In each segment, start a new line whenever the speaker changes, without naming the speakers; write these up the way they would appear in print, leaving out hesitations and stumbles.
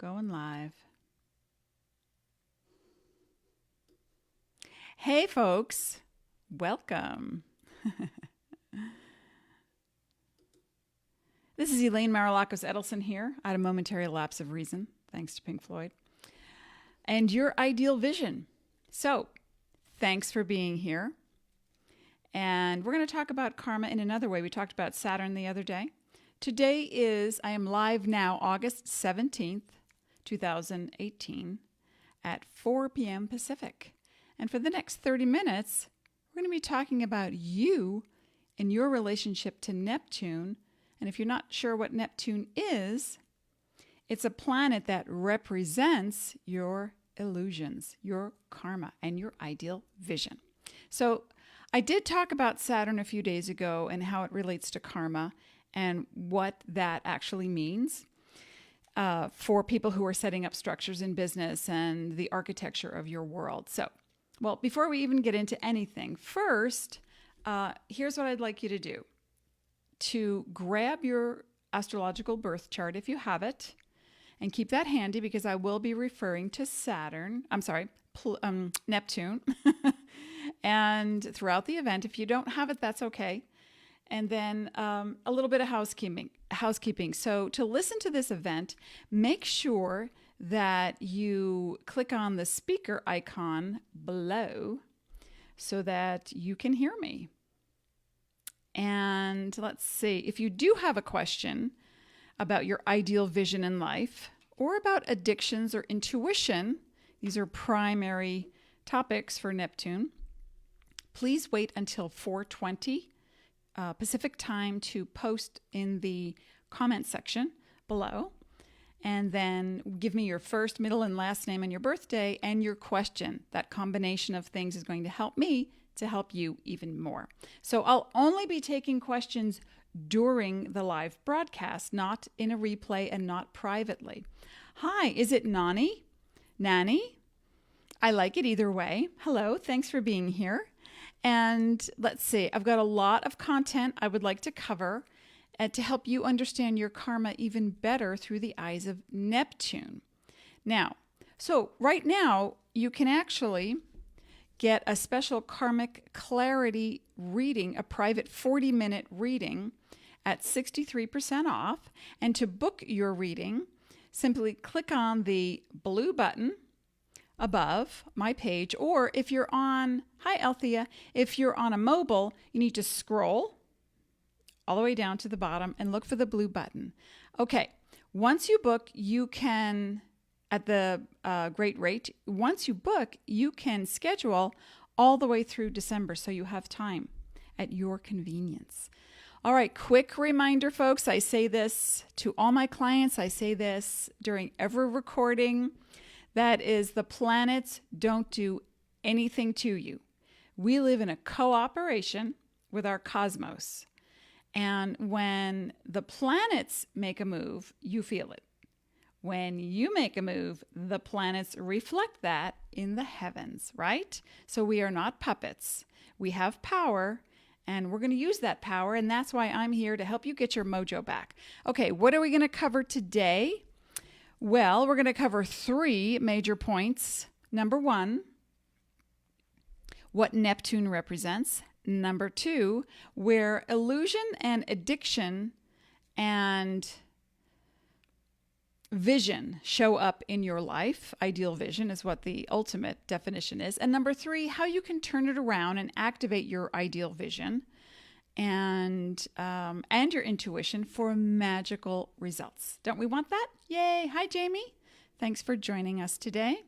Going live. Hey, folks. Welcome. This is Elaine Marolakos Edelson here at a momentary lapse of reason, thanks to Pink Floyd, and your ideal vision. So, thanks for being here. And we're going to talk about karma in another way. We talked about Saturn the other day. Today I am live now, August 17th, 2018 at 4 p.m. Pacific. And for the next 30 minutes, we're going to be talking about you and your relationship to Neptune. And if you're not sure what Neptune is, it's a planet that represents your illusions, your karma, and your ideal vision. So I did talk about Saturn a few days ago and how it relates to karma and what that actually means for people who are setting up structures in business and the architecture of your world. So, well, before we even get into anything, first, here's what I'd like you to do. To grab your astrological birth chart if you have it, and keep that handy because I will be referring to Neptune. And throughout the event, if you don't have it, that's okay. And then a little bit of housekeeping. So to listen to this event, make sure that you click on the speaker icon below so that you can hear me. And let's see, if you do have a question about your ideal vision in life or about addictions or intuition, these are primary topics for Neptune, please wait until 4:20 Pacific time to post in the comment section below. And then give me your first, middle, and last name and your birthday and your question. That combination of things is going to help me to help you even more. So I'll only be taking questions during the live broadcast, not in a replay and not privately. Hi, is it Nani? Nani? I like it either way. Hello, thanks for being here. And let's see, I've got a lot of content I would like to cover to help you understand your karma even better through the eyes of Neptune. Now, so right now, you can actually get a special karmic clarity reading, a private 40-minute reading at 63% off. And to book your reading, simply click on the blue button above my page, or if you're on, hi Althea, if you're on a mobile, you need to scroll all the way down to the bottom and look for the blue button. Okay, once you book, you can, at the great rate, once you book, you can schedule all the way through December, so you have time at your convenience. All right, quick reminder, folks, I say this to all my clients, I say this during every recording, that is, the planets don't do anything to you. We live in a cooperation with our cosmos. And when the planets make a move, you feel it. When you make a move, the planets reflect that in the heavens, right? So we are not puppets. We have power, and we're going to use that power, and that's why I'm here to help you get your mojo back. Okay, what are we going to cover today? Well, we're going to cover 3 major points. Number 1, what Neptune represents. Number 2, where illusion and addiction and vision show up in your life. Ideal vision is what the ultimate definition is. And number 3, how you can turn it around and activate your ideal vision and your intuition for magical results. Don't we want that? Yay. Hi, Jamie. Thanks for joining us today.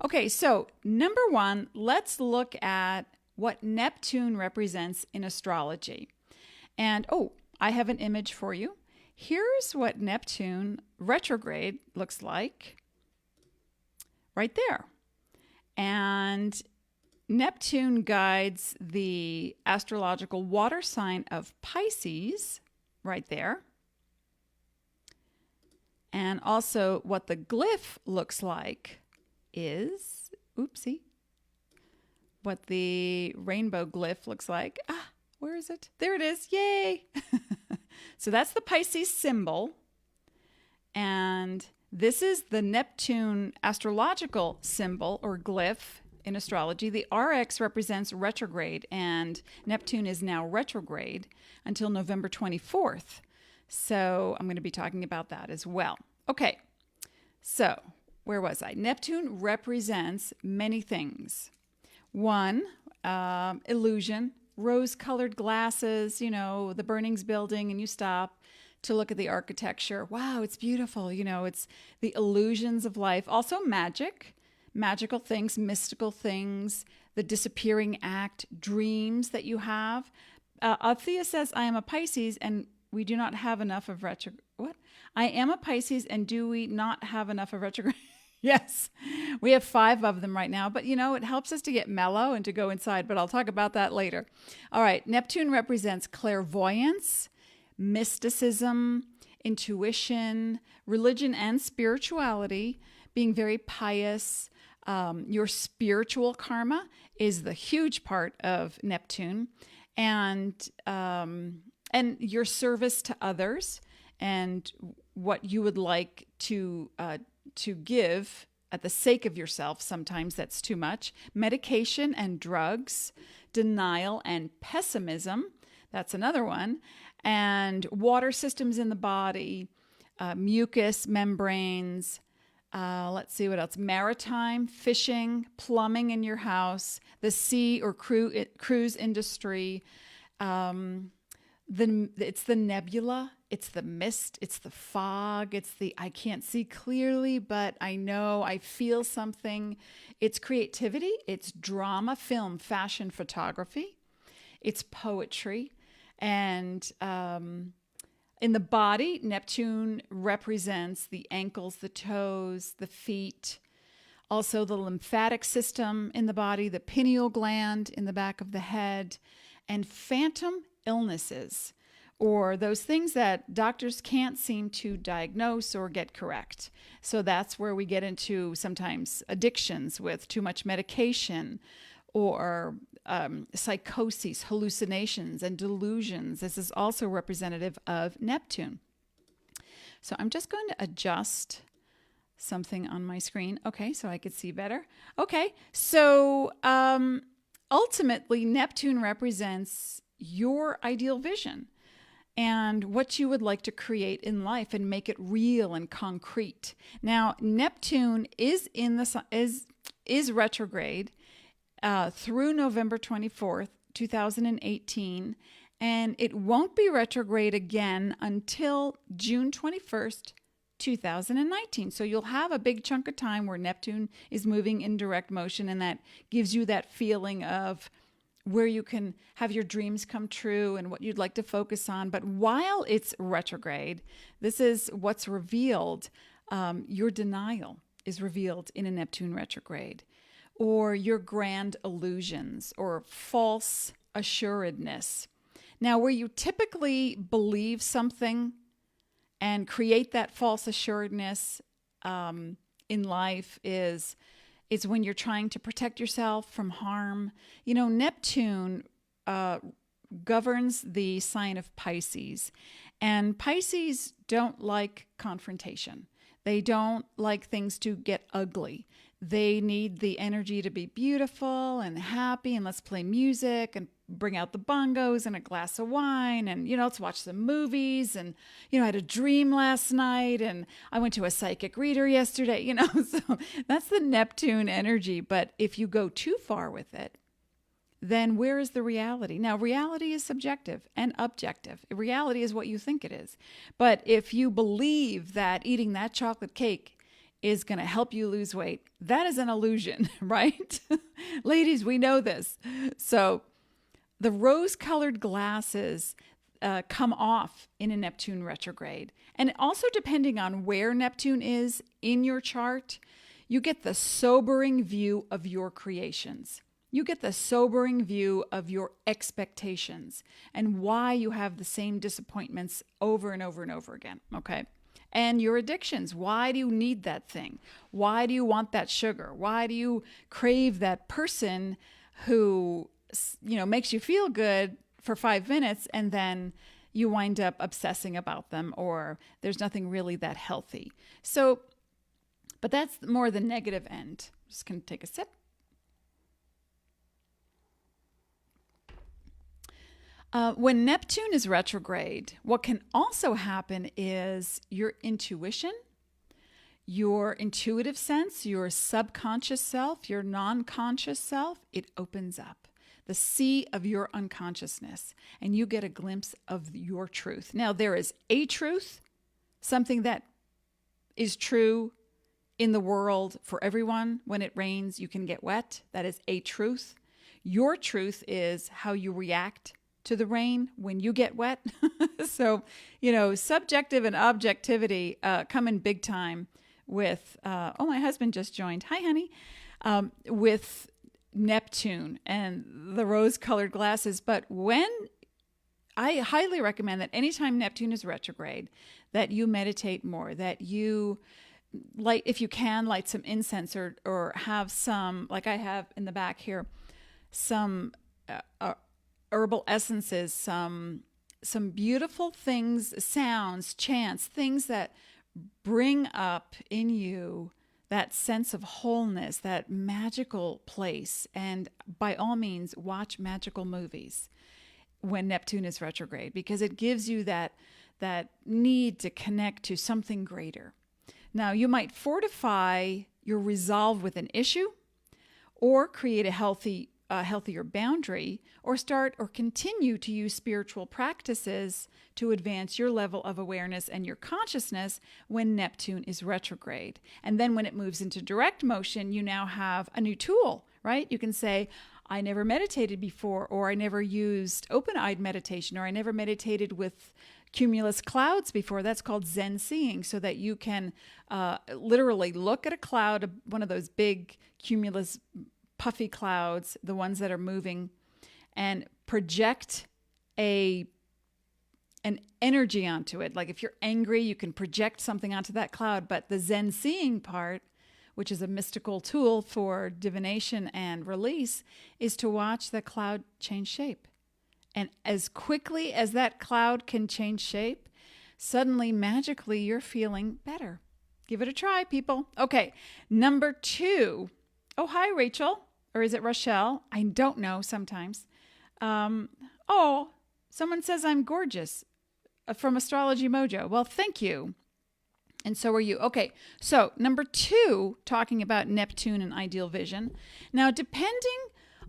Okay, so number 1, let's look at what Neptune represents in astrology. And, I have an image for you. Here's what Neptune retrograde looks like right there. And Neptune guides the astrological water sign of Pisces right there. And also what the glyph looks like is, what the rainbow glyph looks like. Where is it? There it is. Yay. So that's the Pisces symbol. And This is the Neptune astrological symbol or glyph in astrology. The RX represents retrograde, and Neptune is now retrograde until November 24th. So I'm going to be talking about that as well. Okay, so where was I? Neptune represents many things. One, illusion, rose-colored glasses, the Burnings building, and you stop to look at the architecture. Wow, it's beautiful. It's the illusions of life. Also magical things, mystical things, the disappearing act, dreams that you have. Althea says, I am a Pisces and we do not have enough of retrograde. What? I am a Pisces and do we not have enough of retrograde? Yes, we have 5 of them right now, but it helps us to get mellow and to go inside, but I'll talk about that later. All right, Neptune represents clairvoyance, mysticism, intuition, religion and spirituality, being very pious. Your spiritual karma is the huge part of Neptune, and your service to others and what you would like to give at the sake of yourself. Sometimes that's too much. Medication and drugs, denial and pessimism. That's another one. And water systems in the body, mucous membranes. Let's see what else. Maritime, fishing, plumbing in your house, the sea or cruise industry. It's the nebula, it's the mist, it's the fog, it's the I can't see clearly, but I know, I feel something. It's creativity, it's drama, film, fashion, photography, it's poetry. And in the body, Neptune represents the ankles, the toes, the feet, also the lymphatic system in the body, the pineal gland in the back of the head, and phantom illnesses, or those things that doctors can't seem to diagnose or get correct. So that's where we get into sometimes addictions with too much medication, or psychoses, hallucinations, and delusions. This is also representative of Neptune. So I'm just going to adjust something on my screen. Okay, so I could see better. Okay, so ultimately, Neptune represents your ideal vision and what you would like to create in life and make it real and concrete. Now, Neptune is is retrograde through November 24th, 2018, and it won't be retrograde again until June 21st, 2019. So you'll have a big chunk of time where Neptune is moving in direct motion, and that gives you that feeling of where you can have your dreams come true and what you'd like to focus on. But while it's retrograde, this is what's revealed. Your denial is revealed in a Neptune retrograde, or your grand illusions or false assuredness. Now, where you typically believe something and create that false assuredness in life is when you're trying to protect yourself from harm. Neptune governs the sign of Pisces, and Pisces don't like confrontation. They don't like things to get ugly. They need the energy to be beautiful and happy, and let's play music and bring out the bongos and a glass of wine and, let's watch some movies. And, I had a dream last night and I went to a psychic reader yesterday, so that's the Neptune energy. But if you go too far with it, then where is the reality? Now, reality is subjective and objective. Reality is what you think it is. But if you believe that eating that chocolate cake is going to help you lose weight, that is an illusion, right? Ladies, we know this. So the rose-colored glasses come off in a Neptune retrograde. And also, depending on where Neptune is in your chart, you get the sobering view of your creations. You get the sobering view of your expectations and why you have the same disappointments over and over and over again, okay? And your addictions. Why do you need that thing? Why do you want that sugar? Why do you crave that person who, makes you feel good for 5 minutes and then you wind up obsessing about them, or there's nothing really that healthy? So But that's more the negative end. Just going to take a sip. When Neptune is retrograde, what can also happen is your intuition, your intuitive sense, your subconscious self, your non-conscious self, it opens up. The sea of your unconsciousness, and you get a glimpse of your truth. Now, there is a truth, something that is true in the world for everyone. When it rains, you can get wet. That is a truth. Your truth is how you react to the rain when you get wet. So, subjective and objectivity come in big time with, my husband just joined. Hi, honey. With Neptune and the rose-colored glasses. But I highly recommend that anytime Neptune is retrograde, that you meditate more, that you light, if you can, light some incense or have some, like I have in the back here, some herbal essences, some beautiful things, sounds, chants, things that bring up in you that sense of wholeness, that magical place. And by all means, watch magical movies when Neptune is retrograde, because it gives you that need to connect to something greater. Now, you might fortify your resolve with an issue, or create a healthier boundary, or start or continue to use spiritual practices to advance your level of awareness and your consciousness when Neptune is retrograde. And then when it moves into direct motion, you now have a new tool, right? You can say, I never meditated before, or I never used open-eyed meditation, or I never meditated with cumulus clouds before. That's called Zen seeing, so that you can literally look at a cloud, one of those big cumulus puffy clouds, the ones that are moving, and project an energy onto it. Like if you're angry, you can project something onto that cloud. But the Zen seeing part, which is a mystical tool for divination and release, is to watch the cloud change shape. And as quickly as that cloud can change shape, suddenly, magically, you're feeling better. Give it a try, people. Okay, number 2. Oh, hi, Rachel. Or is it Rochelle? I don't know sometimes. Someone says I'm gorgeous from Astrology Mojo. Well, thank you. And so are you. Okay, so number 2, talking about Neptune and ideal vision. Now, depending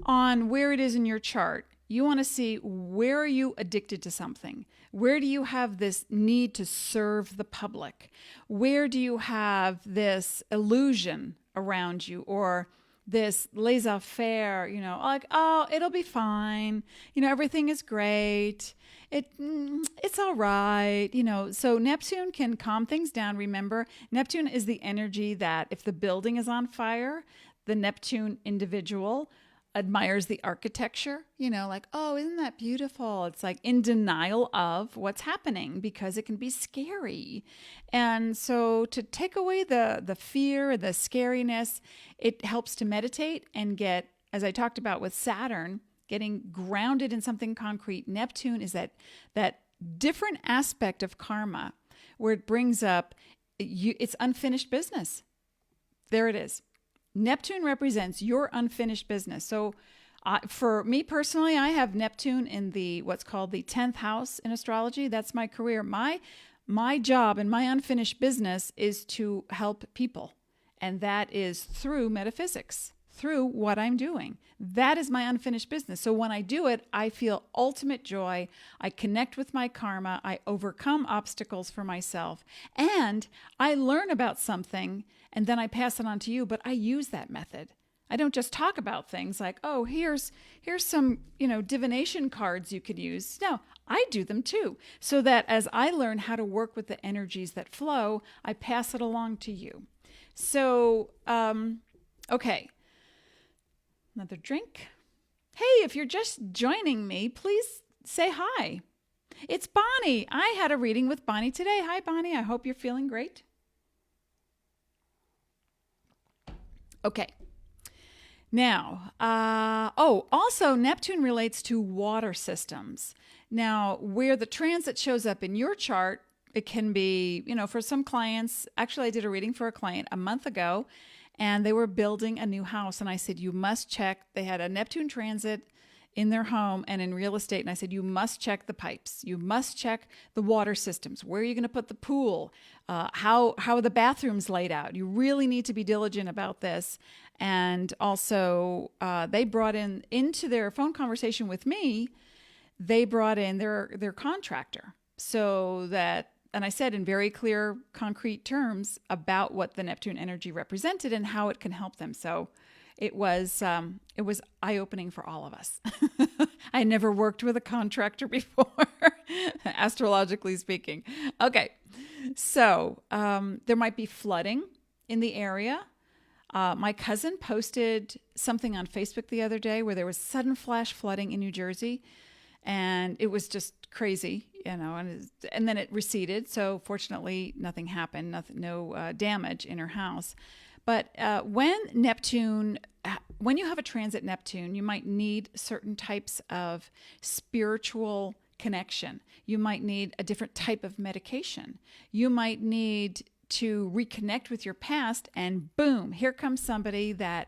on where it is in your chart, you want to see, where are you addicted to something? Where do you have this need to serve the public? Where do you have this illusion around you, or this laissez-faire, like, oh, it'll be fine. Everything is great. It's all right. So Neptune can calm things down. Remember, Neptune is the energy that if the building is on fire, the Neptune individual admires the architecture, like, oh, isn't that beautiful? It's like in denial of what's happening because it can be scary. And so to take away the fear, the scariness, it helps to meditate and get, as I talked about with Saturn, getting grounded in something concrete. Neptune is that different aspect of karma where it brings up it's unfinished business. There it is. Neptune represents your unfinished business. So for me personally, I have Neptune in what's called the 10th house in astrology. That's my career. My job and my unfinished business is to help people. And that is through metaphysics, through what I'm doing. That is my unfinished business. So when I do it, I feel ultimate joy. I connect with my karma. I overcome obstacles for myself. And I learn about something, and then I pass it on to you, but I use that method. I don't just talk about things like, oh, here's some, divination cards you could use. No, I do them too. So that as I learn how to work with the energies that flow, I pass it along to you. So, okay. Another drink. Hey, if you're just joining me, please say hi. It's Bonnie. I had a reading with Bonnie today. Hi, Bonnie. I hope you're feeling great. Okay. Now, also Neptune relates to water systems. Now, where the transit shows up in your chart It can be, for some clients, actually, I did a reading for a client a month ago, and they were building a new house. And I said, you must check. They had a Neptune transit in their home and in real estate. And I said, you must check the pipes. You must check the water systems. Where are you going to put the pool? How are the bathrooms laid out? You really need to be diligent about this. And also, they brought into their phone conversation with me, they brought in their contractor. So that, and I said in very clear, concrete terms about what the Neptune energy represented and how it can help them. So it was eye-opening for all of us. I never worked with a contractor before, astrologically speaking. Okay, so there might be flooding in the area. My cousin posted something on Facebook the other day where there was sudden flash flooding in New Jersey, and it was just crazy, and then it receded. So fortunately, nothing happened, no damage in her house. But when you have a transit Neptune, you might need certain types of spiritual connection. You might need a different type of medication. You might need to reconnect with your past, and boom, here comes somebody that,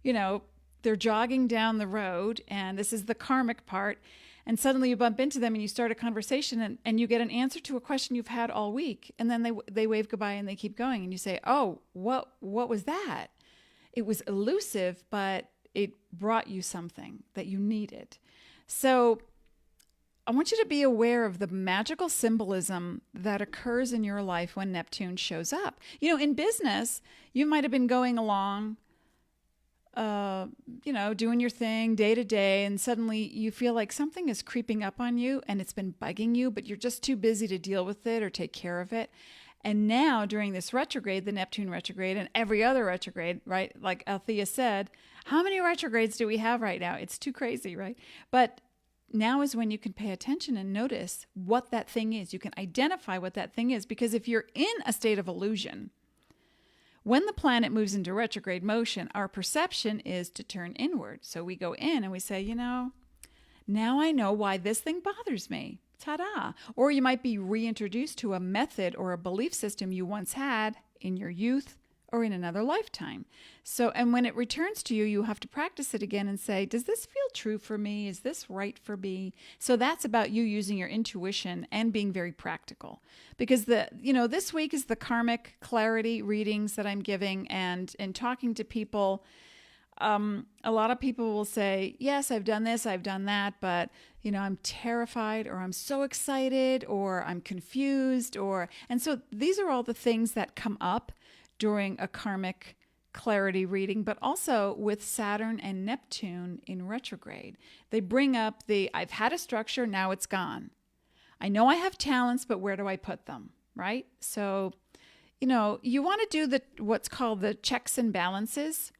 they're jogging down the road, and this is the karmic part. And suddenly you bump into them and you start a conversation, and you get an answer to a question you've had all week. And then they wave goodbye and they keep going. And you say, oh, what was that? It was elusive, but it brought you something that you needed. So I want you to be aware of the magical symbolism that occurs in your life when Neptune shows up. In business, you might have been going along, doing your thing day to day, and suddenly you feel like something is creeping up on you and it's been bugging you, but you're just too busy to deal with it or take care of it. And now during this retrograde, the Neptune retrograde and every other retrograde, right? Like Althea said, how many retrogrades do we have right now? It's too crazy, right? But now is when you can pay attention and notice what that thing is. You can identify what that thing is, because if you're in a state of illusion, when the planet moves into retrograde motion, our perception is to turn inward. So we go in and we say, now I know why this thing bothers me. Ta-da. Or you might be reintroduced to a method or a belief system you once had in your youth or in another lifetime. So, and when it returns to you, you have to practice it again and say, does this feel true for me? Is this right for me? So that's about you using your intuition and being very practical. Because this week is the karmic clarity readings that I'm giving, and in talking to people, a lot of people will say, yes, I've done this, I've done that, but I'm terrified, or I'm so excited, or I'm confused, and so these are all the things that come up during a karmic clarity reading, but also with Saturn and Neptune in retrograde. They bring up I've had a structure, now it's gone. I know I have talents, but where do I put them, right? So, you want to do what's called the checks and balances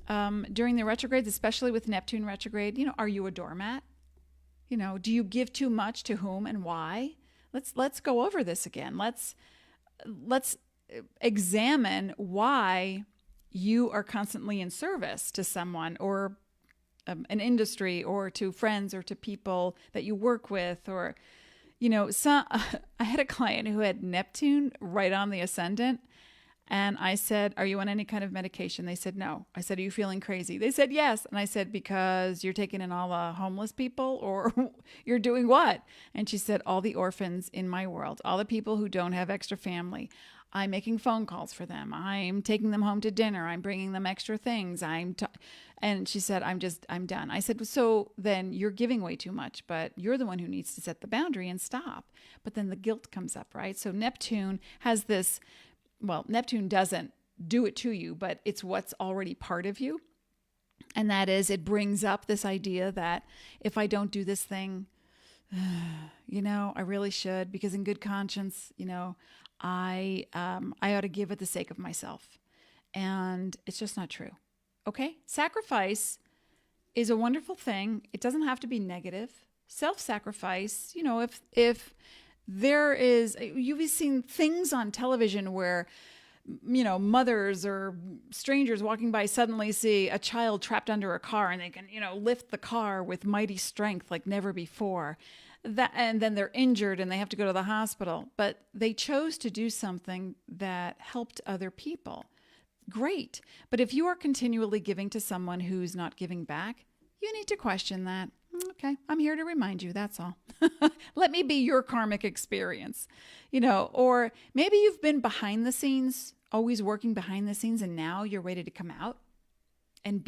during the retrogrades, especially with Neptune retrograde. Are you a doormat? Do you give too much to whom and why? Let's go over this again. Let's examine why you are constantly in service to someone or an industry, or to friends, or to people that you work with, or I had a client who had Neptune right on the ascendant, and I said, are you on any kind of medication? They said no. I said, are you feeling crazy? They said yes. And I said, because you're taking in all the homeless people, or you're doing what? And she said, all the orphans in my world, all the people who don't have extra family. I'm making phone calls for them. I'm taking them home to dinner. I'm bringing them extra things. And she said, I'm done. I said, so then you're giving way too much, but you're the one who needs to set the boundary and stop. But then the guilt comes up, right? So Neptune has this, Neptune doesn't do it to you, but it's what's already part of you. And that is, it brings up this idea that if I don't do this thing, I really should, because in good conscience, I ought to give at the sake of myself. And it's just not true. Okay? Sacrifice is a wonderful thing. It doesn't have to be negative. Self-sacrifice, if there is, you've seen things on television where, mothers or strangers walking by suddenly see a child trapped under a car, and they can, lift the car with mighty strength like never before. and then they're injured and they have to go to the hospital, but they chose to do something that helped other people. Great. But if you are continually giving to someone who's not giving back, you need to question that. Okay, I'm here to remind you, that's all. Let me be your karmic experience, or maybe you've been behind the scenes, always working behind the scenes, and now you're ready to come out and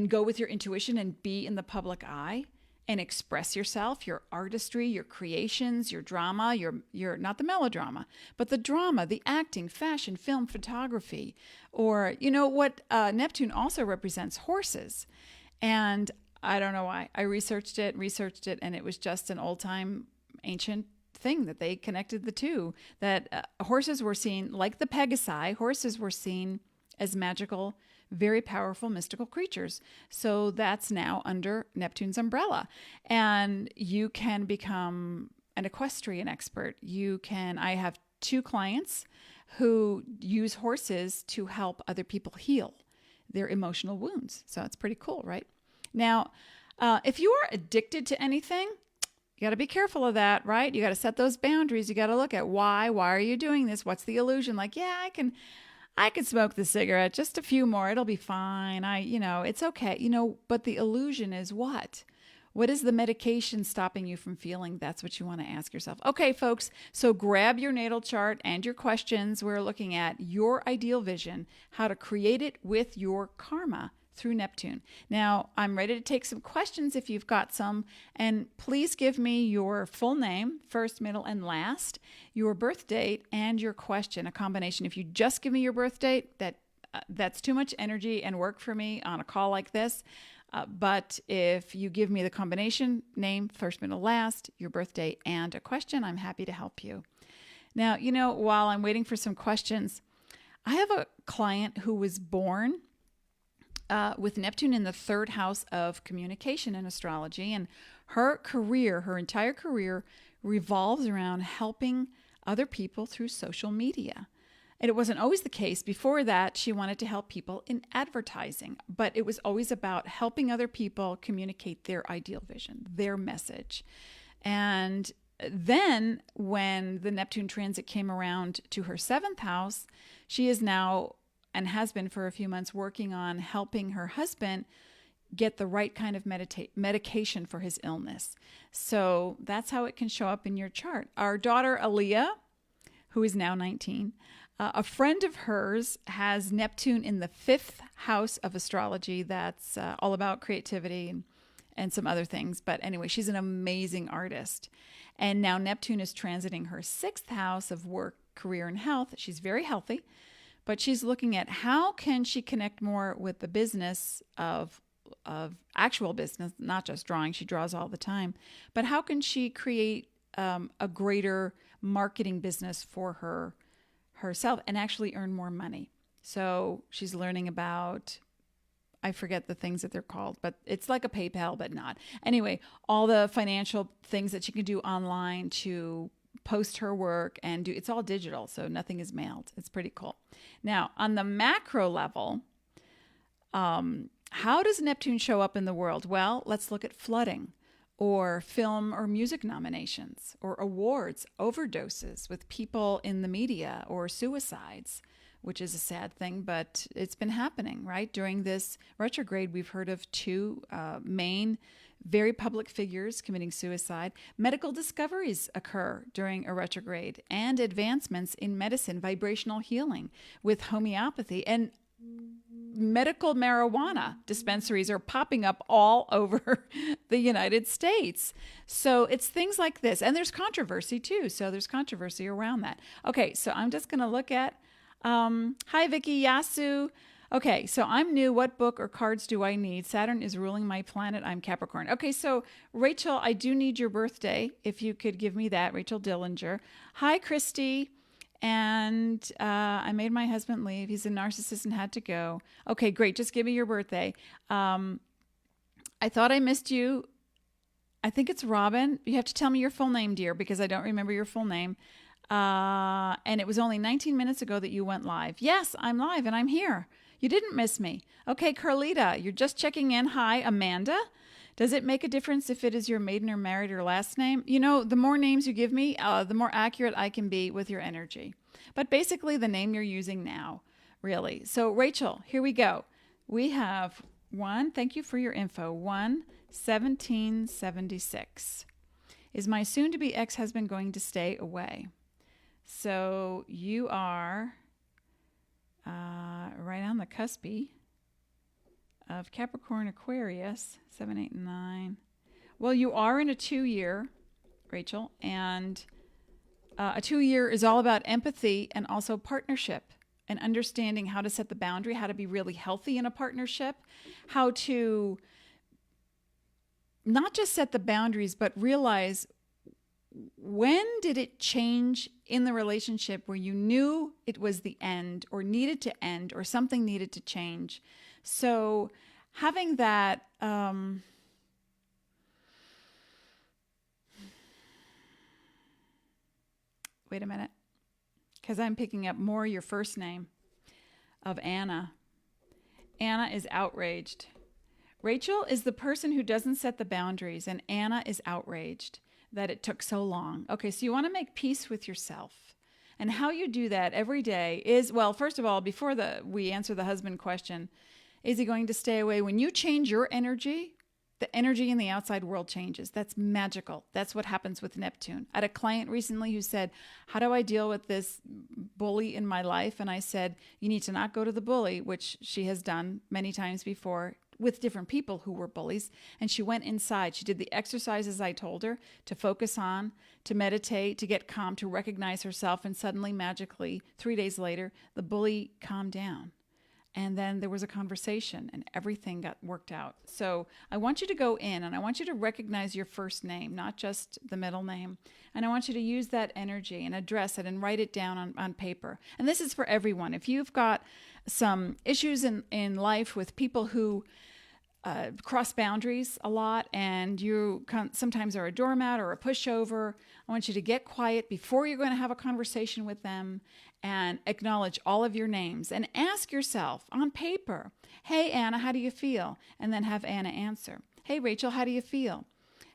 go with your intuition and be in the public eye and express yourself, your artistry, your creations, your drama, your not the melodrama, but the drama, the acting, fashion, film, photography, or what Neptune also represents, horses. And I don't know why. I researched it, and it was just an old-time ancient thing that they connected the two, that horses were seen, like the Pegasi, horses were seen as magical, very powerful, mystical creatures. So that's now under Neptune's umbrella. And you can become an equestrian expert. I have 2 clients who use horses to help other people heal their emotional wounds. So it's pretty cool, right? Now, if you are addicted to anything, you got to be careful of that, right? You got to set those boundaries. You got to look at why are you doing this? What's the illusion? Like, yeah, I can smoke the cigarette, just a few more. It'll be fine. It's okay. But the illusion is what? What is the medication stopping you from feeling? That's what you want to ask yourself. Okay, folks, so grab your natal chart and your questions. We're looking at your ideal vision, how to create it with your karma through Neptune. Now, I'm ready to take some questions if you've got some, and please give me your full name, first, middle, and last, your birth date, and your question, a combination. If you just give me your birth date, that's too much energy and work for me on a call like this. But if you give me the combination, name, first, middle, last, your birth date, and a question, I'm happy to help you. Now, while I'm waiting for some questions, I have a client who was born with Neptune in the 3rd house of communication in astrology. And her entire career revolves around helping other people through social media. And it wasn't always the case. Before that, she wanted to help people in advertising, but it was always about helping other people communicate their ideal vision, their message. And then when the Neptune transit came around to her 7th house, she is now, and has been for a few months, working on helping her husband get the right kind of medication for his illness. So that's how it can show up in your chart. Our daughter, Aaliyah, who is now 19, a friend of hers has Neptune in the 5th house of astrology. That's all about creativity and some other things. But anyway, she's an amazing artist. And now Neptune is transiting her 6th house of work, career, and health. She's very healthy. But she's looking at how can she connect more with the business of actual business, not just drawing. She draws all the time. But how can she create a greater marketing business for herself and actually earn more money? So she's learning about, I forget the things that they're called, but it's like a PayPal, but not. Anyway, all the financial things that she can do online to post her work and it's all digital, so nothing is mailed. It's pretty cool. Now, on the macro level, how does Neptune show up in the world? Well, let's look at flooding or film or music nominations or awards, overdoses with people in the media or suicides, which is a sad thing, but it's been happening, right? During this retrograde, we've heard of 2 main very public figures committing suicide. Medical discoveries occur during a retrograde and advancements in medicine, vibrational healing with homeopathy, and medical marijuana dispensaries are popping up all over the United States. So it's things like this. And there's controversy too. So there's controversy around that. Okay, so I'm just going to look at, hi, Vicky, Yasu. Okay, so I'm new. What book or cards do I need? Saturn is ruling my planet. I'm Capricorn. Okay, so Rachel, I do need your birthday. If you could give me that, Rachel Dillinger. Hi, Christy. And I made my husband leave. He's a narcissist and had to go. Okay, great. Just give me your birthday. I thought I missed you. I think it's Robin. You have to tell me your full name, dear, because I don't remember your full name. And it was only 19 minutes ago that you went live. Yes, I'm live and I'm here. You didn't miss me. Okay, Carlita, you're just checking in. Hi, Amanda. Does it make a difference if it is your maiden or married or last name? You know, the more names you give me, the more accurate I can be with your energy. But basically the name you're using now, really. So Rachel, here we go. We have thank you for your info, 1776. Is my soon-to-be ex-husband going to stay away? So you are right on the cuspy of Capricorn Aquarius, 7, 8, and 9. Well, you are in a 2-year, Rachel, and a 2-year is all about empathy and also partnership and understanding how to set the boundary, how to be really healthy in a partnership, how to not just set the boundaries, but realize when did it change in the relationship where you knew it was the end or needed to end or something needed to change. So having that, wait a minute, because I'm picking up more your first name of Anna. Anna is outraged. Rachel is the person who doesn't set the boundaries, and Anna is outraged that it took so long. Okay, so you want to make peace with yourself. And how you do that every day is, well, first of all, before we answer the husband question, is he going to stay away? When you change your energy, the energy in the outside world changes. That's magical. That's what happens with Neptune. I had a client recently who said, how do I deal with this bully in my life? And I said, you need to not go to the bully, which she has done many times before with different people who were bullies. And she went inside. She did the exercises I told her to focus on, to meditate, to get calm, to recognize herself. And suddenly, magically, 3 days later, the bully calmed down. And then there was a conversation and everything got worked out. So I want you to go in and I want you to recognize your first name, not just the middle name. And I want you to use that energy and address it and write it down on paper. And this is for everyone. If you've got some issues in life with people who cross boundaries a lot and you sometimes are a doormat or a pushover, I want you to get quiet before you're going to have a conversation with them and acknowledge all of your names and ask yourself on paper, hey, Anna, how do you feel? And then have Anna answer. Hey, Rachel, how do you feel?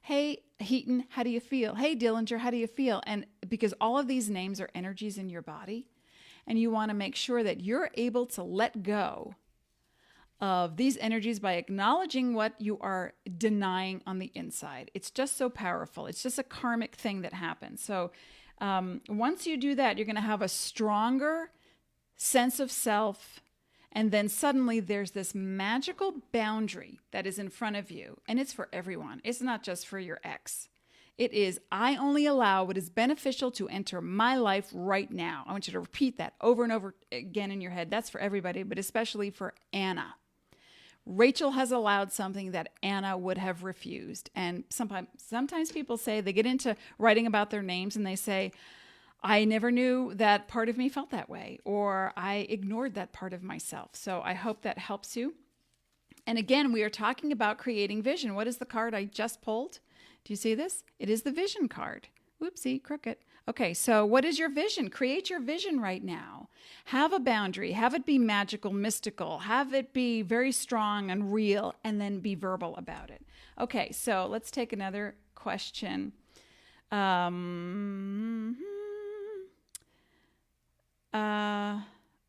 Hey, Heaton, how do you feel? Hey, Dillinger, how do you feel? And because all of these names are energies in your body, and you want to make sure that you're able to let go of these energies by acknowledging what you are denying on the inside. It's just so powerful. It's just a karmic thing that happens. So once you do that, you're going to have a stronger sense of self. And then suddenly there's this magical boundary that is in front of you. And it's for everyone. It's not just for your ex. It is, I only allow what is beneficial to enter my life right now. I want you to repeat that over and over again in your head. That's for everybody, but especially for Anna. Rachel has allowed something that Anna would have refused. And sometimes people say, they get into writing about their names and they say, I never knew that part of me felt that way, or I ignored that part of myself. So I hope that helps you. And again, we are talking about creating vision. What is the card I just pulled? Do you see this? It is the vision card. Whoopsie, crooked. Okay, so what is your vision? Create your vision right now. Have a boundary. Have it be magical, mystical. Have it be very strong and real, and then be verbal about it. Okay, so let's take another question.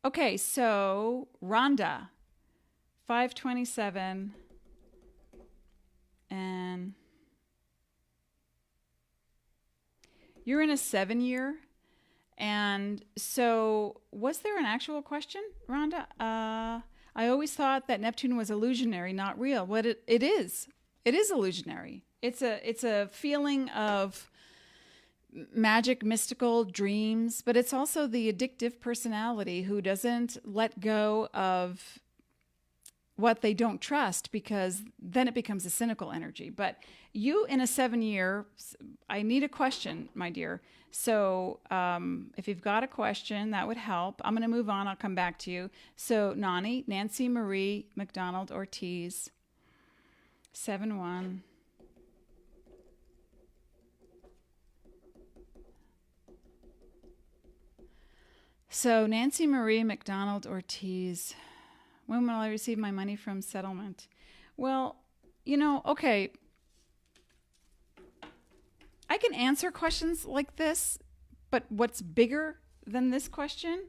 Okay, so Rhonda, 527, and you're in a 7-year. And so was there an actual question, Rhonda? I always thought that Neptune was illusionary, not real. What it is. It is illusionary. It's a feeling of magic, mystical dreams, but it's also the addictive personality who doesn't let go of what they don't trust, because then it becomes a cynical energy. But you in a 7-year, I need a question, my dear. So if you've got a question, that would help. I'm going to move on. I'll come back to you. So Nancy Marie McDonald Ortiz, 7-1. So Nancy Marie McDonald Ortiz, when will I receive my money from settlement? Well, okay, I can answer questions like this, but what's bigger than this question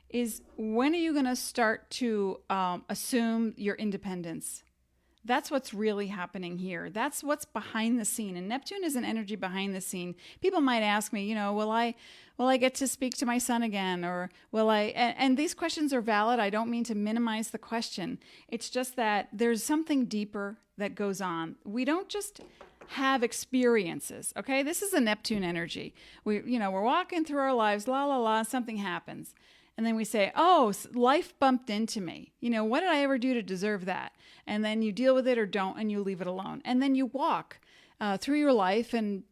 is, when are you going to start to assume your independence? That's what's really happening here. That's what's behind the scene. And Neptune is an energy behind the scene. People might ask me, will I get to speak to my son again? Or will I? And these questions are valid. I don't mean to minimize the question. It's just that there's something deeper that goes on. We don't just have experiences. Okay. This is a Neptune energy. We're walking through our lives, la, la, la, something happens. And then we say, oh, life bumped into me. What did I ever do to deserve that? And then you deal with it or don't, and you leave it alone. And then you walk through your life, and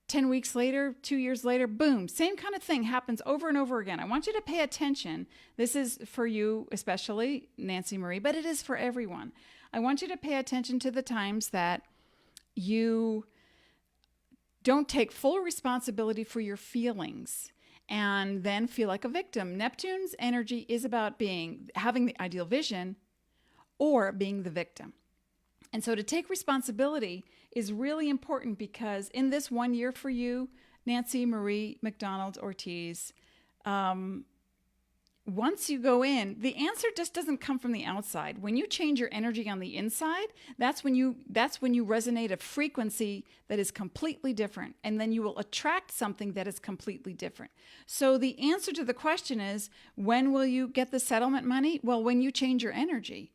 10 weeks later, 2 years later, boom, same kind of thing happens over and over again. I want you to pay attention. This is for you, especially Nancy Marie, but it is for everyone. I want you to pay attention to the times that you don't take full responsibility for your feelings and then feel like a victim. Neptune's energy is about having the ideal vision or being the victim. And so to take responsibility is really important, because in this 1 year for you, Nancy Marie McDonald Ortiz, once you go in, the answer just doesn't come from the outside. When you change your energy on the inside, that's when you resonate a frequency that is completely different. And then you will attract something that is completely different. So the answer to the question is, when will you get the settlement money? Well, when you change your energy,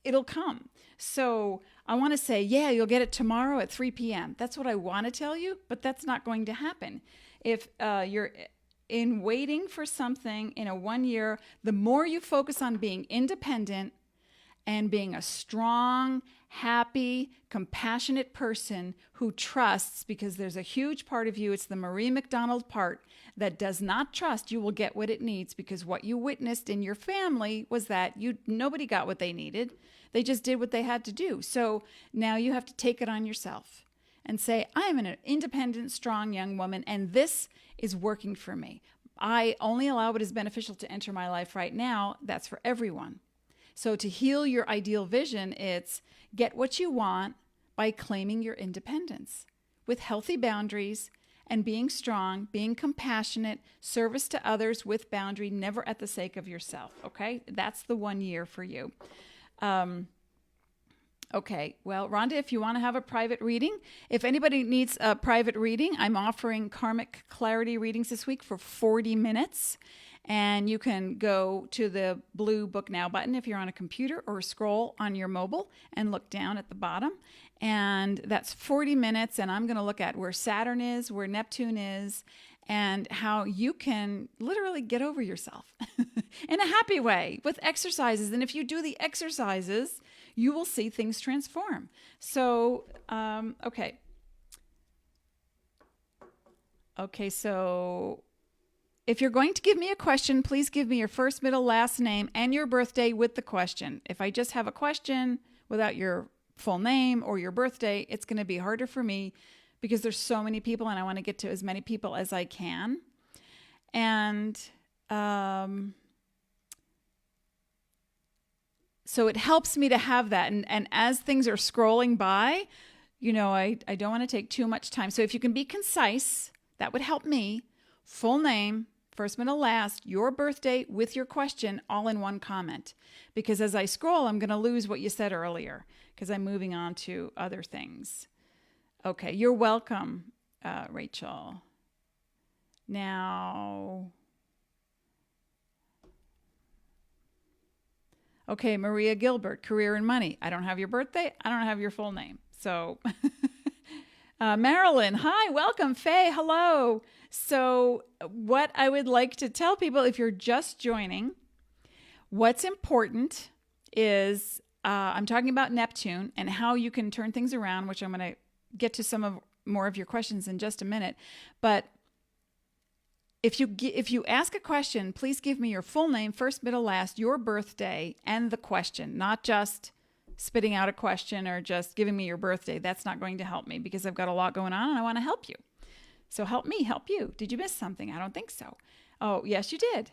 it'll come. So I want to say, yeah, you'll get it tomorrow at 3 p.m. That's what I want to tell you, but that's not going to happen. If you're in waiting for something in a 1 year, the more you focus on being independent and being a strong, happy, compassionate person who trusts, because there's a huge part of you, it's the Marie McDonald part, that does not trust, you will get what it needs, because what you witnessed in your family was that nobody got what they needed. They just did what they had to do. So now you have to take it on yourself and say, I'm an independent, strong young woman, and this is working for me. I only allow what is beneficial to enter my life right now. That's for everyone. So to heal your ideal vision, it's get what you want by claiming your independence with healthy boundaries and being strong, being compassionate, service to others with boundary, never at the sake of yourself. Okay? That's the 1 year for you. Okay, well, Rhonda, if you want to have a private reading, if anybody needs a private reading, I'm offering karmic clarity readings this week for 40 minutes. And you can go to the blue Book Now button if you're on a computer, or scroll on your mobile and look down at the bottom. And that's 40 minutes. And I'm going to look at where Saturn is, where Neptune is, and how you can literally get over yourself in a happy way with exercises. And if you do the exercises, you will see things transform. So, okay. Okay, so if you're going to give me a question, please give me your first, middle, last name and your birthday with the question. If I just have a question without your full name or your birthday, it's going to be harder for me, because there's so many people and I want to get to as many people as I can. And so it helps me to have that. And as things are scrolling by, I don't want to take too much time. So if you can be concise, that would help me. Full name, first, middle, last, your birthday with your question, all in one comment. Because as I scroll, I'm going to lose what you said earlier, because I'm moving on to other things. Okay, you're welcome, Rachel. Now, okay, Maria Gilbert, career and money. I don't have your birthday. I don't have your full name. So, Marilyn, hi, welcome. Faye, hello. So what I would like to tell people, if you're just joining, what's important is I'm talking about Neptune and how you can turn things around, which I'm going to get to more of your questions in just a minute. But if you ask a question, please give me your full name, first, middle, last, your birthday, and the question, not just spitting out a question or just giving me your birthday. That's not going to help me, because I've got a lot going on and I want to help you. So help me help you. Did you miss something? I don't think so. Oh, yes, you did.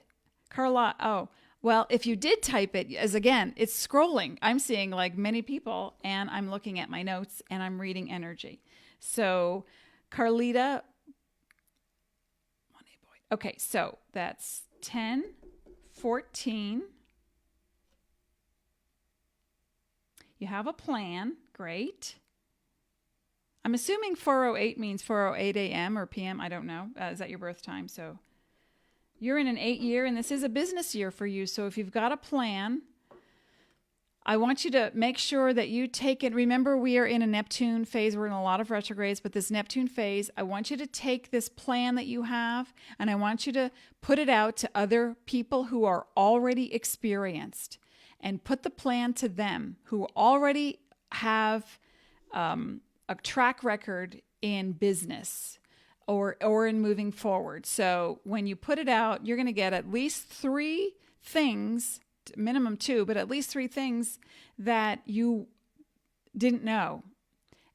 Carla. Oh, Well, if you did type it, as again, it's scrolling. I'm seeing like many people, and I'm looking at my notes and I'm reading energy. So, Carlita. Okay, so that's 10, 14. You have a plan. Great. I'm assuming 4:08 means 4:08 a.m. or p.m. I don't know. Is that your birth time? So you're in an 8 year, and this is a business year for you. So if you've got a plan, I want you to make sure that you take it. Remember, we are in a Neptune phase. We're in a lot of retrogrades, but this Neptune phase, I want you to take this plan that you have, and I want you to put it out to other people who are already experienced, and put the plan to them who already have a track record in business or in moving forward. So when you put it out, you're going to get at least 3 things, minimum 2, but at least 3 things that you didn't know.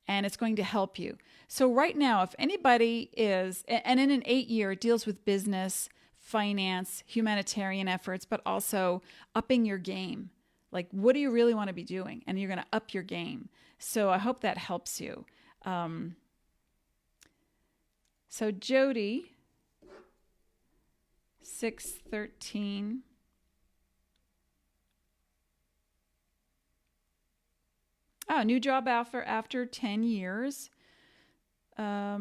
And it's going to help you. So right now, if anybody is, and in an 8 year, it deals with business, finance, humanitarian efforts, but also upping your game. Like, what do you really want to be doing? And you're going to up your game. So I hope that helps you. So Jody, 613. Oh, new job offer after 10 years. Let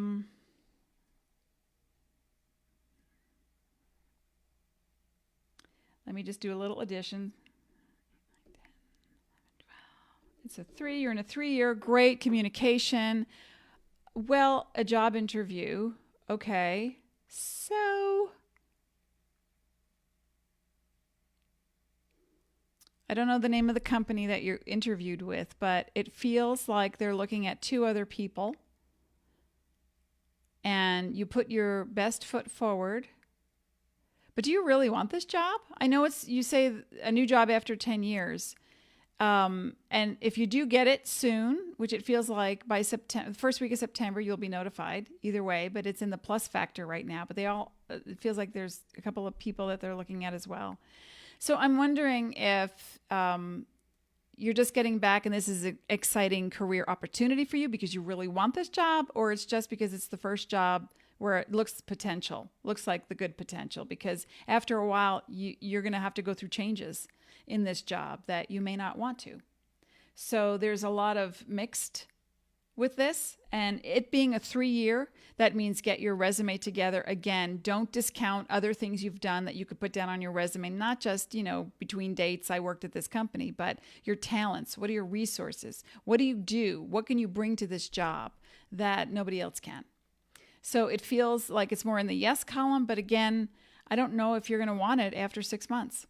me just do a little addition. It's a 3. You're in a 3 year. Great communication. Well, a job interview. Okay. So I don't know the name of the company that you're interviewed with, but it feels like they're looking at 2 other people. And you put your best foot forward. But do you really want this job? I know you say a new job after 10 years. And if you do get it soon, which it feels like by September, first week of September, you'll be notified either way, but it's in the plus factor right now. But it feels like there's a couple of people that they're looking at as well. So I'm wondering if you're just getting back and this is an exciting career opportunity for you because you really want this job, or it's just because it's the first job where it looks like the good potential, because after a while, you're going to have to go through changes in this job that you may not want to. So there's a lot of mixed with this, and it being a 3 year, that means get your resume together. Again, don't discount other things you've done that you could put down on your resume, not just, between dates, I worked at this company, but your talents. What are your resources? What do you do? What can you bring to this job that nobody else can? So it feels like it's more in the yes column, but again, I don't know if you're going to want it after 6 months.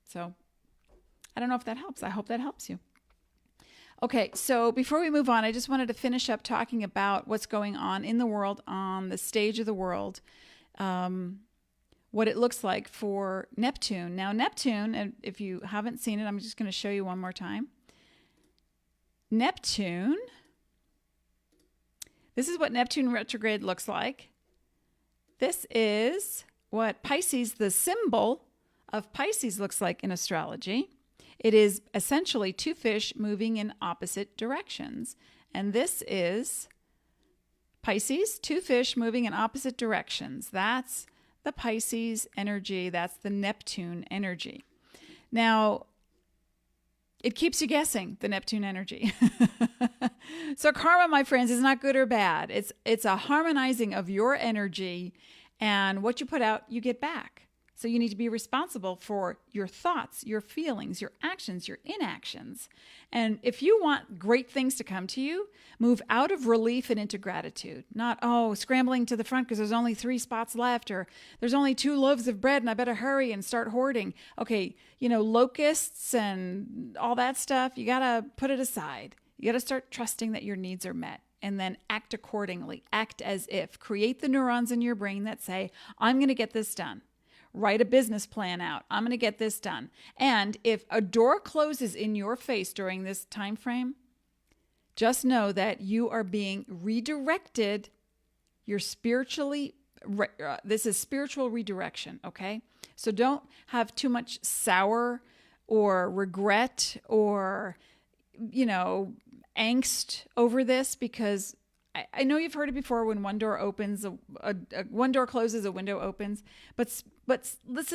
So I don't know if that helps. I hope that helps you. Okay, so before we move on, I just wanted to finish up talking about what's going on in the world, on the stage of the world, what it looks like for Neptune. Now, Neptune, and if you haven't seen it, I'm just going to show you one more time. Neptune, this is what Neptune retrograde looks like. This is what Pisces, the symbol of Pisces, looks like in astrology. It is essentially 2 fish moving in opposite directions. And this is Pisces, 2 fish moving in opposite directions. That's the Pisces energy. That's the Neptune energy. Now, it keeps you guessing, the Neptune energy. So karma, my friends, is not good or bad. It's a harmonizing of your energy, and what you put out, you get back. So you need to be responsible for your thoughts, your feelings, your actions, your inactions. And if you want great things to come to you, move out of relief and into gratitude. Not, scrambling to the front because there's only 3 spots left, or there's only 2 loaves of bread and I better hurry and start hoarding. Okay, locusts and all that stuff, you got to put it aside. You got to start trusting that your needs are met. And then act accordingly. Act as if. Create the neurons in your brain that say, I'm going to get this done. Write a business plan out. I'm going to get this done. And if a door closes in your face during this time frame, just know that you are being redirected. You're spiritually This is spiritual redirection, okay? So don't have too much sour or regret or, angst over this, because I know you've heard it before. When one door opens, one door closes, a window opens. But this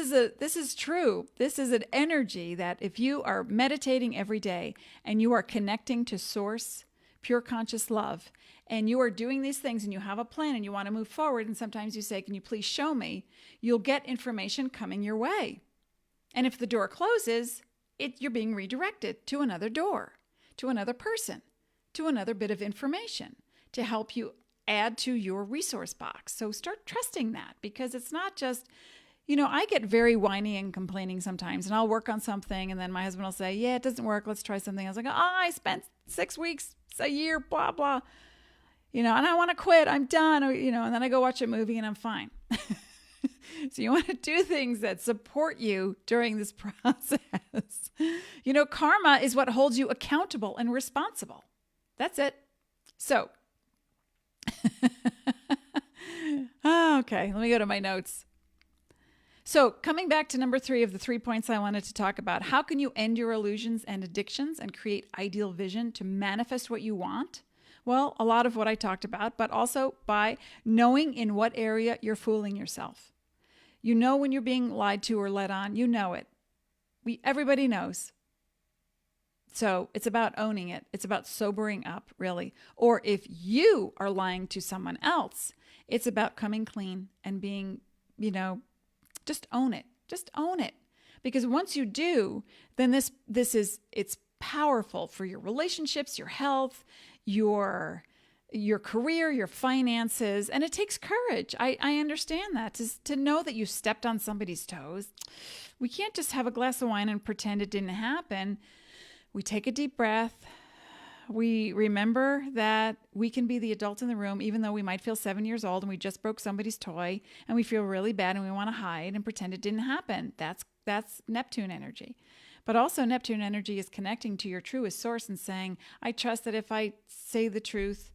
is true. This is an energy that if you are meditating every day and you are connecting to source, pure conscious love, and you are doing these things and you have a plan and you want to move forward, and sometimes you say, can you please show me? You'll get information coming your way. And if the door closes, you're being redirected to another door, to another person, to another bit of information to help you add to your resource box. So start trusting that, because it's not just, I get very whiny and complaining sometimes, and I'll work on something and then my husband will say, yeah, it doesn't work. Let's try something else. I go, I spent 6 weeks, a year, blah, blah, and I want to quit. I'm done. And then I go watch a movie and I'm fine. So you want to do things that support you during this process. Karma is what holds you accountable and responsible. That's it. So, okay, let me go to my notes. So coming back to number 3 of the 3 points I wanted to talk about, how can you end your illusions and addictions and create ideal vision to manifest what you want? Well, a lot of what I talked about, but also by knowing in what area you're fooling yourself. When you're being lied to or led on, it. Everybody knows. So it's about owning it. It's about sobering up, really. Or if you are lying to someone else, it's about coming clean and being, just own it. Just own it. Because once you do, then it's powerful for your relationships, your health, your career, your finances, and it takes courage. I understand that, to know that you stepped on somebody's toes. We can't just have a glass of wine and pretend it didn't happen. We take a deep breath. We remember that we can be the adult in the room, even though we might feel 7 years old and we just broke somebody's toy and we feel really bad and we want to hide and pretend it didn't happen. That's Neptune energy. But also Neptune energy is connecting to your truest source and saying, I trust that if I say the truth,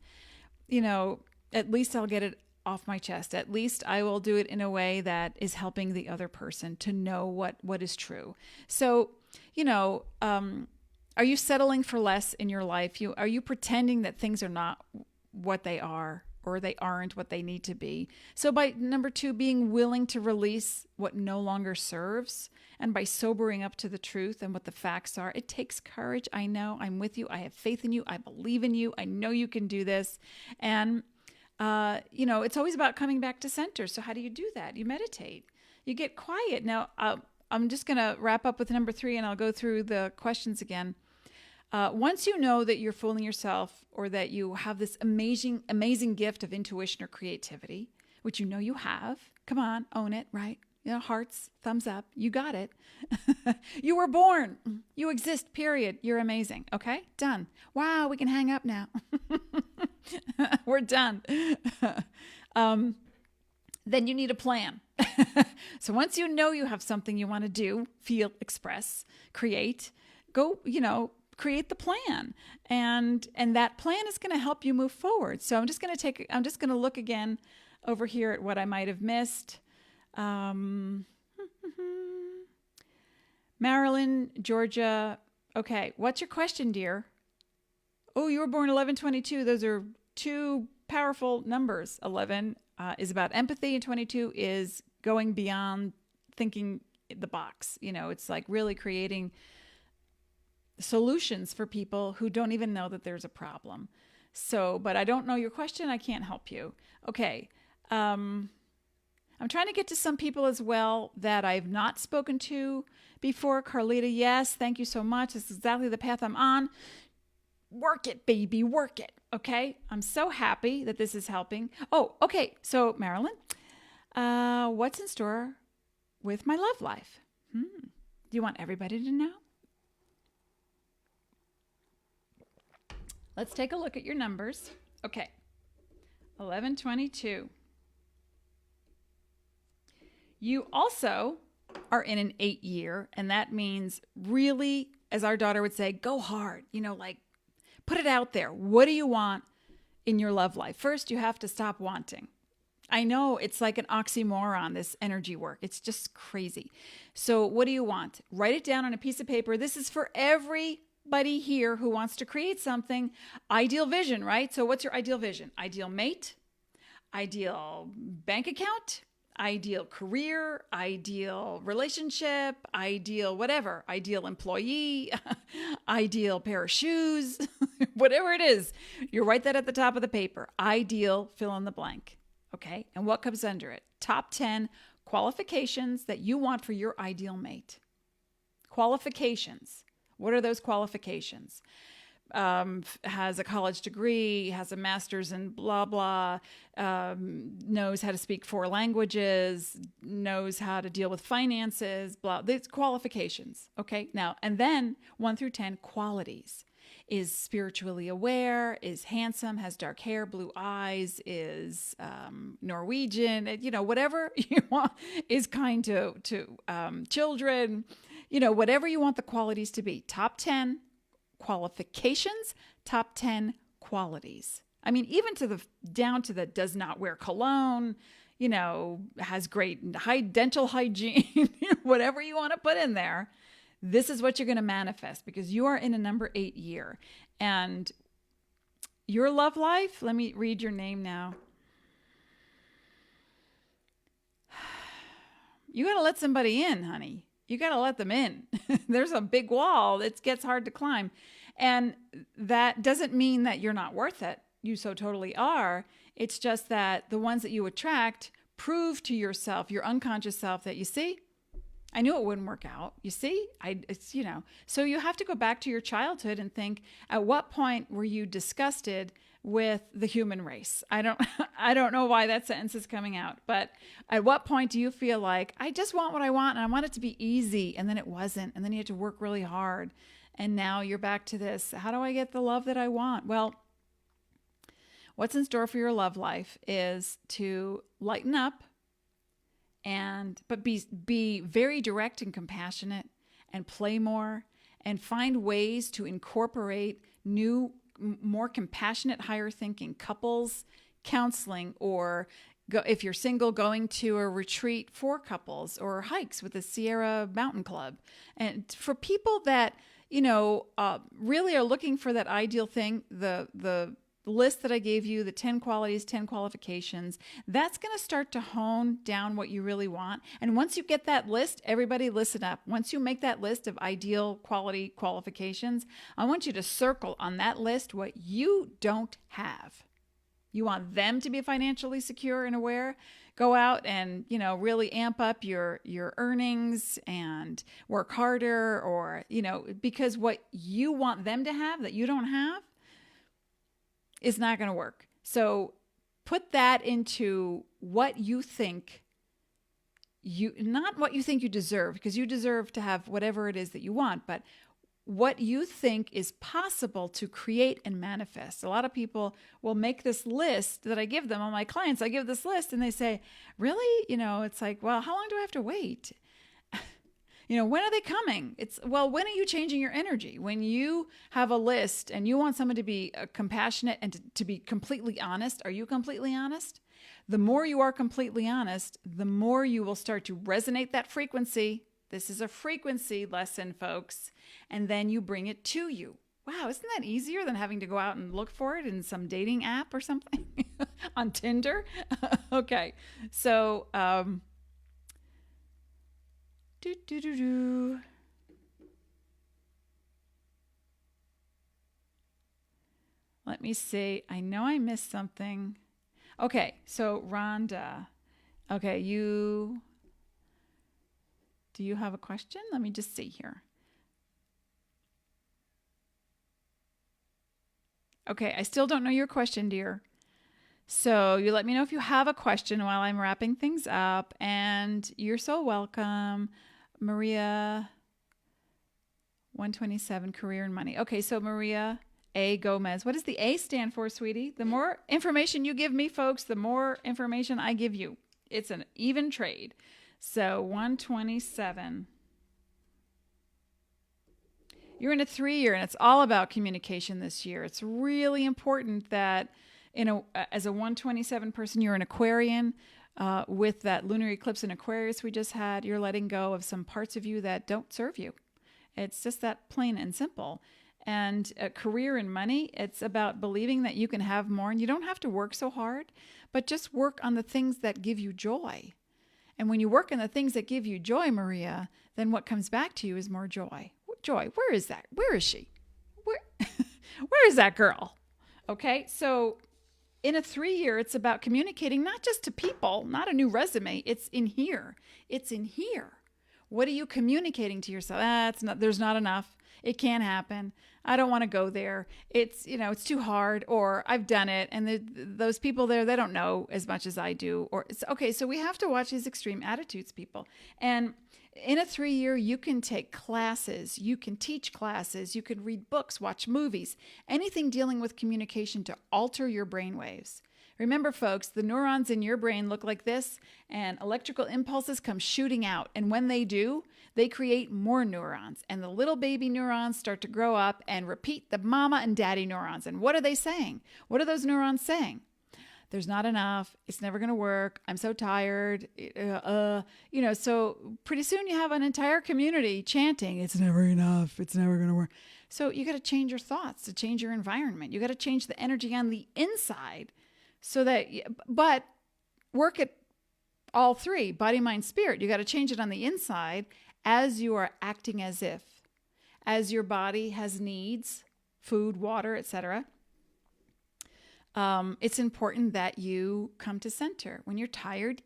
at least I'll get it off my chest. At least I will do it in a way that is helping the other person to know what is true. So, are you settling for less in your life? Are you pretending that things are not what they are, or they aren't what they need to be? So by number 2, being willing to release what no longer serves, and by sobering up to the truth and what the facts are, it takes courage. I know. I'm with you. I have faith in you. I believe in you. I know you can do this. And, it's always about coming back to center. So how do you do that? You meditate. You get quiet. Now, I'm just going to wrap up with number 3, and I'll go through the questions again. Once you know that you're fooling yourself, or that you have this amazing gift of intuition or creativity, which you have, come on, own it, right? Hearts, thumbs up, you got it. You were born, you exist, period. You're amazing. Okay, done. Wow, we can hang up now. We're done. Then you need a plan. So once you know you have something you want to do, feel, express, create, go, create the plan, and that plan is going to help you move forward. So I'm just going to look again over here at what I might have missed. Maryland, Georgia. Okay, what's your question, dear? Oh, you were born 11/22. Those are 2 powerful numbers. 11 is about empathy, and 22 is going beyond thinking the box. It's like really creating solutions for people who don't even know that there's a problem. So, but I don't know your question. I can't help you. Okay. I'm trying to get to some people as well that I've not spoken to before. Carlita, yes. Thank you so much. This is exactly the path I'm on. Work it, baby. Work it. Okay. I'm so happy that this is helping. Oh, okay. So Marilyn, what's in store with my love life? Do you want everybody to know? Let's take a look at your numbers. Okay. 11/22. You also are in an 8 year, and that means really, as our daughter would say, go hard, put it out there. What do you want in your love life? First, you have to stop wanting. I know it's like an oxymoron, this energy work. It's just crazy. So what do you want? Write it down on a piece of paper. This is for everybody here who wants to create something. Ideal vision, right? So what's your ideal vision? Ideal mate, ideal bank account, ideal career, ideal relationship, ideal whatever, ideal employee, ideal pair of shoes, whatever it is. You write that at the top of the paper. Ideal, fill in the blank. Okay. And what comes under it? Top 10 qualifications that you want for your ideal mate. Qualifications. What are those qualifications? Has a college degree, has a master's in blah, blah, knows how to speak 4 languages, knows how to deal with finances, blah, these qualifications. Okay. Now, and then 1 through 10 qualities. Is spiritually aware, is handsome, has dark hair, blue eyes, is Norwegian, whatever you want, is kind to children, whatever you want the qualities to be. Top 10 qualifications, top 10 qualities. I mean, even down to the does not wear cologne, has great dental hygiene, whatever you want to put in there. This is what you're going to manifest because you are in a number 8 year. And your love life, let me read your name now. You got to let somebody in, honey. You got to let them in. There's a big wall. It gets hard to climb. And that doesn't mean that you're not worth it. You so totally are. It's just that the ones that you attract prove to yourself, your unconscious self, that you see, I knew it wouldn't work out. You see, so you have to go back to your childhood and think, at what point were you disgusted with the human race? I don't know why that sentence is coming out, but at what point do you feel like, I just want what I want and I want it to be easy, and then it wasn't, and then you had to work really hard, and now you're back to this, how do I get the love that I want? Well, what's in store for your love life is to lighten up, but be very direct and compassionate, and play more, and find ways to incorporate new, more compassionate, higher thinking couples counseling, or if you're single, going to a retreat for couples, or hikes with the Sierra Mountain Club. And for people that really are looking for that ideal thing, the list that I gave you, the 10 qualities, 10 qualifications, that's going to start to hone down what you really want. And once you get that list, everybody listen up. Once you make that list of ideal quality qualifications, I want you to circle on that list what you don't have. You want them to be financially secure and aware. Go out and, really amp up your earnings and work harder, or, because what you want them to have that you don't have is not going to work. So put that into what you think not what you think you deserve, because you deserve to have whatever it is that you want, but what you think is possible to create and manifest. A lot of people will make this list that I give them, all my clients, I give this list and they say, really? It's like, well, how long do I have to wait? When are they coming? When are you changing your energy? When you have a list and you want someone to be compassionate and to be completely honest, are you completely honest? The more you are completely honest, the more you will start to resonate that frequency. This is a frequency lesson, folks. And then you bring it to you. Wow, isn't that easier than having to go out and look for it in some dating app or something? On Tinder? Okay, so... Let me see. I know I missed something. Okay, so Rhonda. Okay, do you have a question? Let me just see here. Okay, I still don't know your question, dear. So you let me know if you have a question while I'm wrapping things up, and you're so welcome. Maria 127, career and money. Okay, so Maria A. Gomez. What does the A stand for, sweetie? The more information you give me, folks, the more information I give you. It's an even trade. So 127. You're in a 3-year, and it's all about communication this year. It's really important that as a 127 person, you're an Aquarian. With that lunar eclipse in Aquarius we just had, you're letting go of some parts of you that don't serve you. It's just that plain and simple. And career and money, it's about believing that you can have more and you don't have to work so hard, but just work on the things that give you joy. And when you work on the things that give you joy, Maria, then what comes back to you is more joy. Joy, where is that? Where is she? Where is that girl? Okay, so in a 3-year, it's about communicating not just to people, not a new resume. It's in here. It's in here. What are you communicating to yourself? There's not enough. It can't happen. I don't want to go there. It's too hard, or I've done it. And those people there, they don't know as much as I do. Or it's okay. So we have to watch these extreme attitudes, people. And in a 3-year, you can take classes, you can teach classes, you can read books, watch movies, anything dealing with communication to alter your brain waves. Remember, folks, the neurons in your brain look like this, and electrical impulses come shooting out. And when they do, they create more neurons. And the little baby neurons start to grow up and repeat the mama and daddy neurons. And what are they saying? What are those neurons saying? There's not enough. It's never going to work. I'm so tired. So pretty soon you have an entire community chanting, it's never enough. It's never going to work. So you got to change your thoughts to change your environment. You got to change the energy on the inside but work at all three, body, mind, spirit. You got to change it on the inside as you are acting as your body has needs, food, water, etc. It's important that you come to center. When you're tired,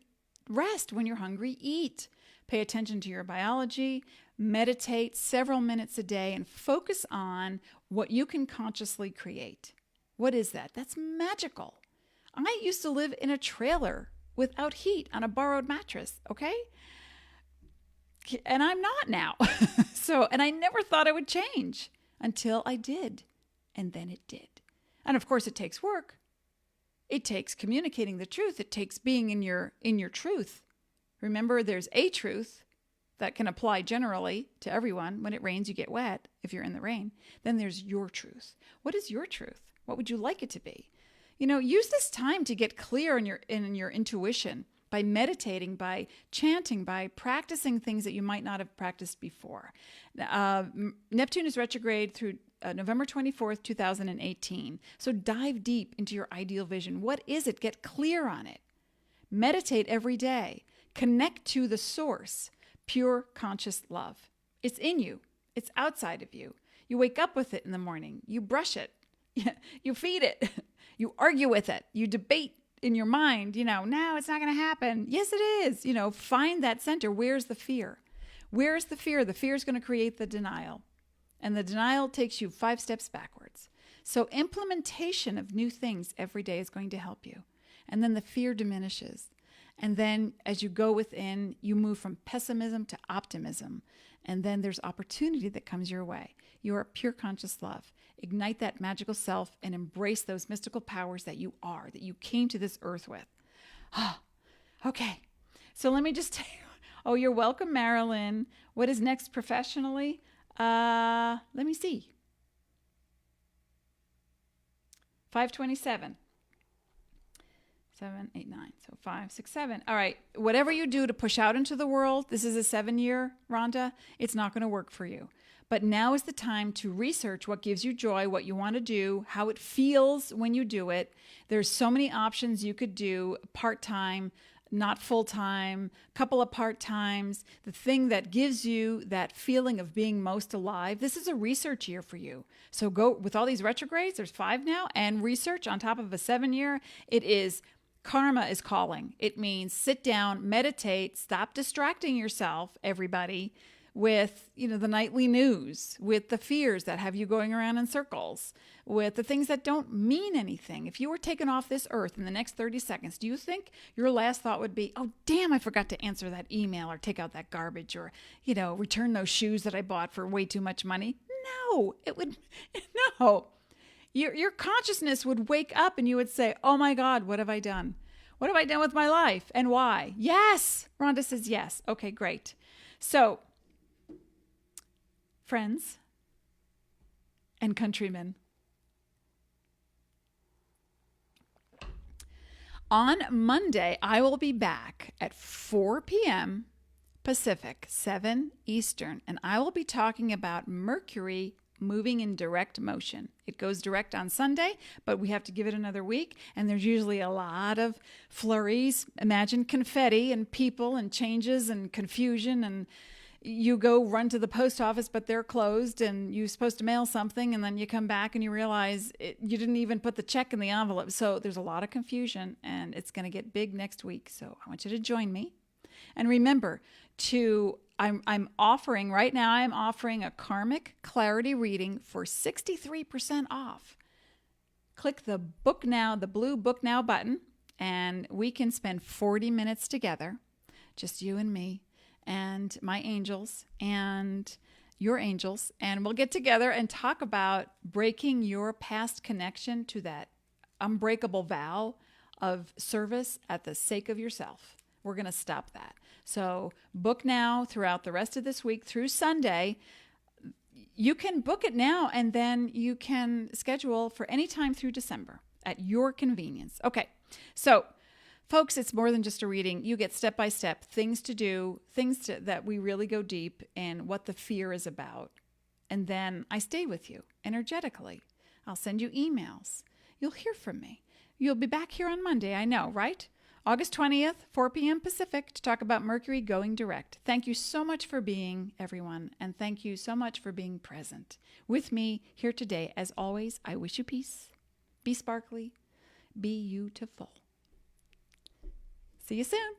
rest. When you're hungry, eat. Pay attention to your biology. Meditate several minutes a day and focus on what you can consciously create. What is that? That's magical. I used to live in a trailer without heat on a borrowed mattress, okay? And I'm not now. And I never thought it would change until I did. And then it did. And of course, it takes work. It takes communicating the truth. It takes being in your truth. Remember, there's a truth that can apply generally to everyone. When it rains, you get wet if you're in the rain. Then there's your truth. What is your truth? What would you like it to be? Use this time to get clear in your intuition by meditating, by chanting, by practicing things that you might not have practiced before. Neptune is retrograde through November 24th, 2018. So dive deep into your ideal vision. What is it? Get clear on it. Meditate every day. Connect to the source, pure conscious love. It's in you. It's outside of you. You wake up with it in the morning. You brush it. You feed it. You argue with it. You debate in your mind, no, it's not going to happen. Yes, it is. Find that center. Where's the fear? Where's the fear? The fear is going to create the denial. And the denial takes you 5 steps backwards. So implementation of new things every day is going to help you. And then the fear diminishes. And then as you go within, you move from pessimism to optimism. And then there's opportunity that comes your way. You are pure conscious love. Ignite that magical self and embrace those mystical powers that you are, that you came to this earth with. Okay. So let me just tell you. Oh, you're welcome, Marilyn. What is next professionally? Let me see. 527. 7, 8, 9. So 5, 6, 7. All right. Whatever you do to push out into the world, this is a 7-year, Rhonda, it's not going to work for you. But now is the time to research what gives you joy, what you want to do, how it feels when you do it. There's so many options you could do, part-time, not full-time, couple of part-times, the thing that gives you that feeling of being most alive. This is a research year for you. So go with all these retrogrades, there's 5 now, and research on top of a 7-year. It is karma is calling. It means sit down, meditate, stop distracting yourself, everybody, with, the nightly news, with the fears that have you going around in circles, with the things that don't mean anything. If you were taken off this earth in the next 30 seconds, do you think your last thought would be, oh, damn, I forgot to answer that email or take out that garbage or, return those shoes that I bought for way too much money? No, it would, no. Your consciousness would wake up and you would say, oh my God, what have I done? What have I done with my life and why? Yes. Rhonda says yes. Okay, great. So, friends and countrymen, On Monday, I will be back at 4 p.m. Pacific, 7 Eastern, and I will be talking about Mercury moving in direct motion. It goes direct on Sunday, but we have to give it another week, and there's usually a lot of flurries. Imagine confetti and people and changes and confusion, and you go run to the post office, but they're closed, and you're supposed to mail something, and then you come back and you realize you didn't even put the check in the envelope. So there's a lot of confusion, and it's going to get big next week. So I want you to join me. And remember I'm offering right now, I'm offering a karmic clarity reading for 63% off. Click the book now, the blue book now button, and we can spend 40 minutes together, just you and me and my angels and your angels, and we'll get together and talk about breaking your past connection to that unbreakable vow of service at the sake of yourself. We're going to stop that. So book now throughout the rest of this week through Sunday. You can book it now, and then you can schedule for any time through December at your convenience. Okay, so folks, it's more than just a reading. You get step-by-step things to do, that we really go deep in what the fear is about. And then I stay with you energetically. I'll send you emails. You'll hear from me. You'll be back here on Monday, I know, right? August 20th, 4 p.m. Pacific, to talk about Mercury going direct. Thank you so much for being, everyone, and thank you so much for being present with me here today. As always, I wish you peace. Be sparkly. Be beautiful. See you soon.